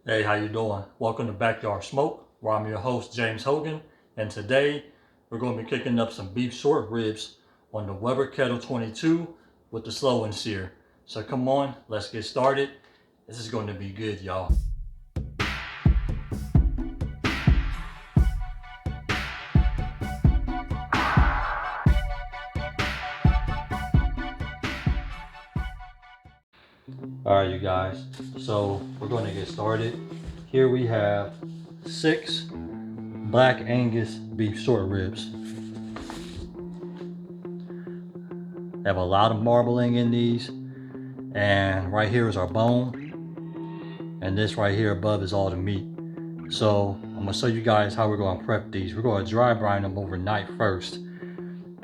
Hey, how you doing? Welcome to Backyard Smoke, where I'm your host, James Hogan, and today we're going to be cooking up some beef short ribs on the Weber Kettle 22 with the Slow N Sear. So come on, let's get started. This is going to be good, y'all. Alright, you guys, so we're going to get started. Here we have 6 Black Angus beef short ribs. They have a lot of marbling in these, and right here is our bone, and this right here above is all the meat. So I'm gonna show you guys how we're gonna prep these. We're gonna dry brine them overnight first,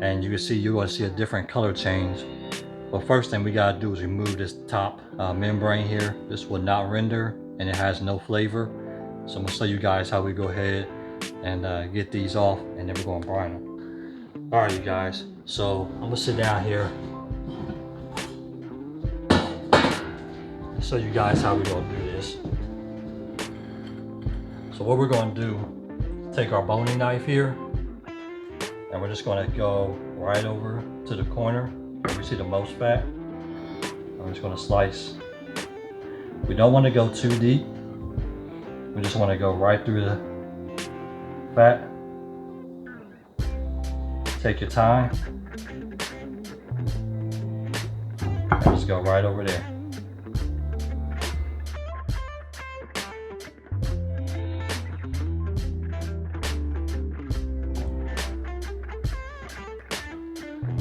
and you're gonna see a different color change. But first thing we gotta do is remove this top membrane here. This will not render, and it has no flavor. So I'm gonna show you guys how we go ahead and get these off, and then we're gonna brine them. All right, you guys. So I'm gonna sit down here and show you guys how we're gonna do this. So what we're gonna do, take our boning knife here, and we're just gonna go right over to the corner where we see the most fat. I'm just gonna slice. We don't wanna go too deep. We just wanna go right through the fat. Take your time. And just go right over there.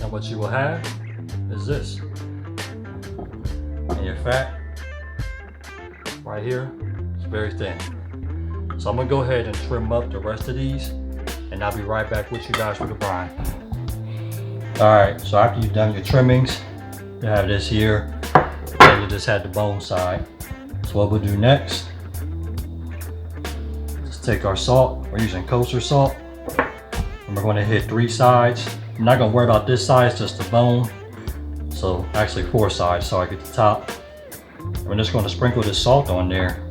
And what you will have is this. And your fat right here is very thin. So I'm gonna go ahead and trim up the rest of these, and I'll be right back with you guys for the brine. All right, so after you've done your trimmings, you have this here, and you just had the bone side. So what we'll do next, just take our salt. We're using Kosher salt, and we're gonna hit 3 sides. I'm not gonna worry about this side, it's just the bone. So actually 4 sides, so I get the top. We're just gonna sprinkle this salt on there.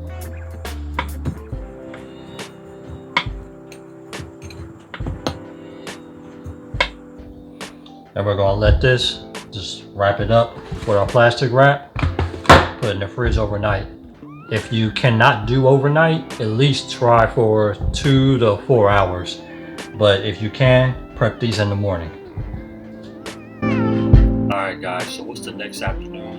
And we're gonna let this just wrap it up with our plastic wrap, put it in the fridge overnight. If you cannot do overnight, at least try for 2 to 4 hours. But if you can, prep these in the morning. All right, guys, so what's the next afternoon?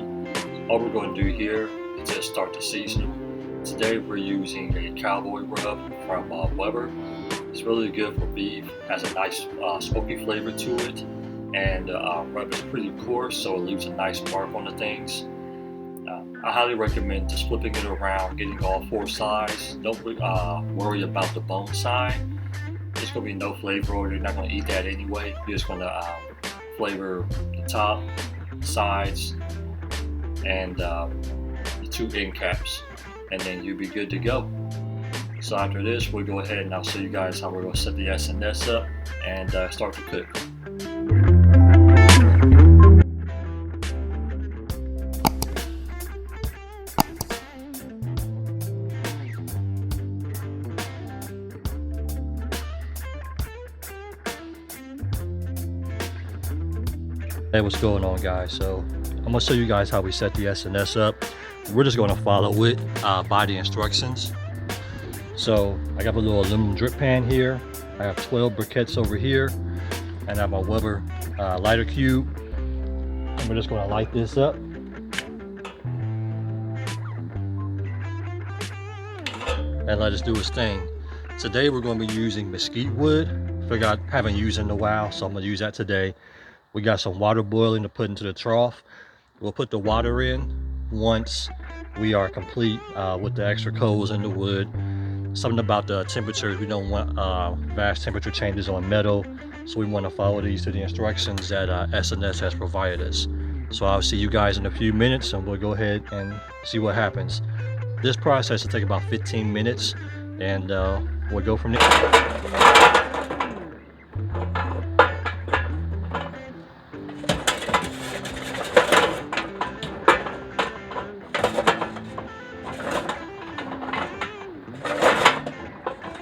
All we're gonna do here is just start the seasoning. Today we're using a cowboy rub from Weber. It's really good for beef, has a nice smoky flavor to it, and rub is pretty coarse, so it leaves a nice mark on the things. I highly recommend just flipping it around, getting all 4 sides. Don't worry about the bone side. There's gonna be no flavor, or you're not gonna eat that anyway. You're just gonna flavor the top, sides, and the 2 end caps, and then you'll be good to go. So after this, we'll go ahead and I'll show you guys how we're gonna set the SNS up and start to cook. Hey, what's going on, guys? So I'm gonna show you guys how we set the SNS up. We're just gonna follow it by the instructions. So I got a little aluminum drip pan here. I have 12 briquettes over here, and I have my Weber lighter cube. And we're just gonna light this up. And let us do its thing. Today we're gonna be using mesquite wood. Figured I haven't used it in a while, so I'm gonna use that today. We got some water boiling to put into the trough. We'll put the water in once we are complete with the extra coals in the wood. Something about the temperatures, we don't want vast temperature changes on metal, so we want to follow these to the instructions that SNS has provided us. So I'll see you guys in a few minutes, and we'll go ahead and see what happens. This process will take about 15 minutes, and we'll go from there.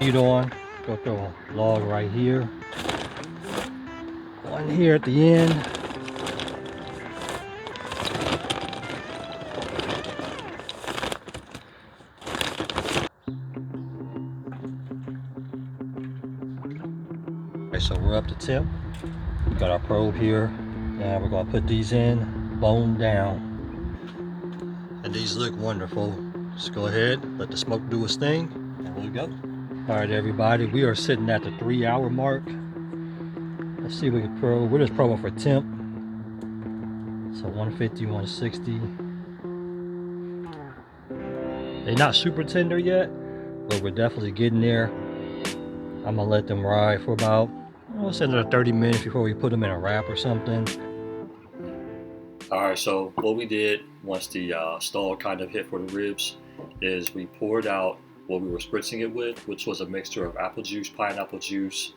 Heat on. Go throw a log right here. One here at the end. Alright, so we're up to temp. We got our probe here. And we're going to put these in, bone down. And these look wonderful. Just go ahead, let the smoke do its thing, and we'll go. Alright everybody, we are sitting at the 3-hour mark. Let's see if we can probe. We're just probing for temp. So 150, 160. They're not super tender yet, but we're definitely getting there. I'm gonna let them ride for about, let's say another 30 minutes before we put them in a wrap or something. Alright, so what we did once the stall kind of hit for the ribs is we poured out what we were spritzing it with, which was a mixture of apple juice, pineapple juice,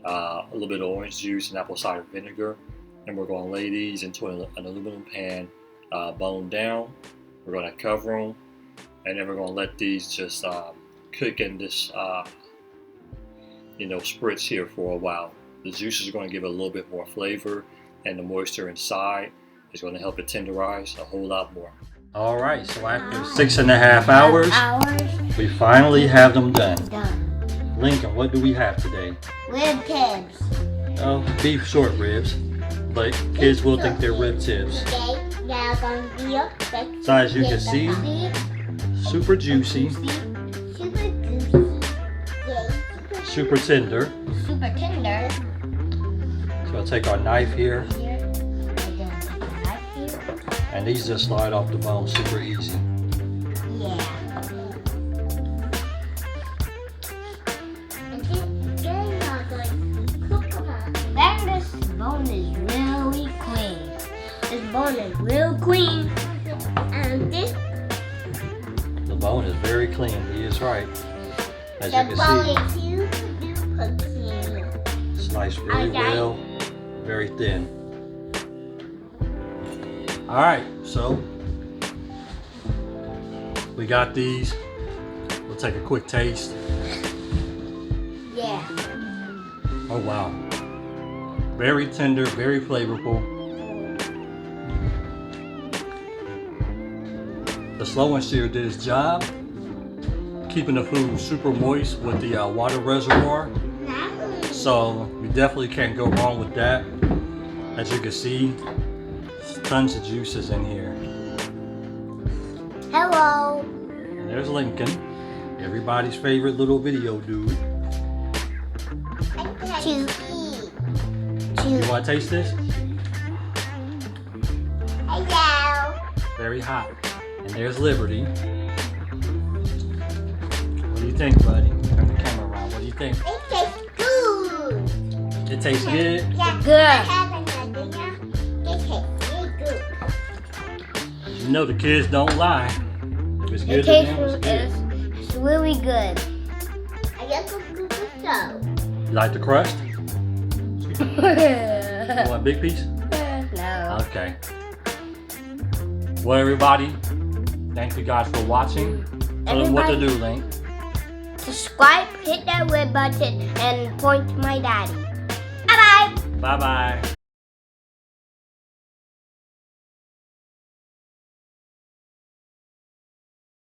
a little bit of orange juice, and apple cider vinegar. And we're going to lay these into an aluminum pan, bone down. We're going to cover them, and then we're going to let these just cook in this spritz here for a while. The juices are going to give it a little bit more flavor, and the moisture inside is going to help it tenderize a whole lot more. All right, so after 6.5 hours, we finally have them done. Lincoln, what do we have today? Rib tips. Oh, beef short ribs, but kids will think they're rib tips. So as you can see, super juicy, super tender. Super tender. So I'll take our knife here. And these just slide off the bone super easy. Yeah. And this bone is really clean. This bone is real clean. And this. The bone is very clean. He is right. As you can see, sliced really well, very thin. Alright, so we got these. We'll take a quick taste. Yeah. Oh wow. Very tender, very flavorful. The Slow N Sear did its job, keeping the food super moist with the water reservoir. So we definitely can't go wrong with that. As you can see, tons of juices in here. Hello. And there's Lincoln, everybody's favorite little video dude. You want to taste this? Hello. Very hot. And there's Liberty. What do you think, buddy? Turn the camera around. What do you think? It tastes good. It tastes good? Yeah, good. It tastes really good. You know the kids don't lie. If it's good It to them, it's tastes good. it's really good. I like a good show. You like the crust? You want a big piece? No. Okay. Well, everybody, thank you guys for watching. Tell them what to do, Link. Subscribe, hit that red button, and point to my daddy. Bye-bye. Bye-bye.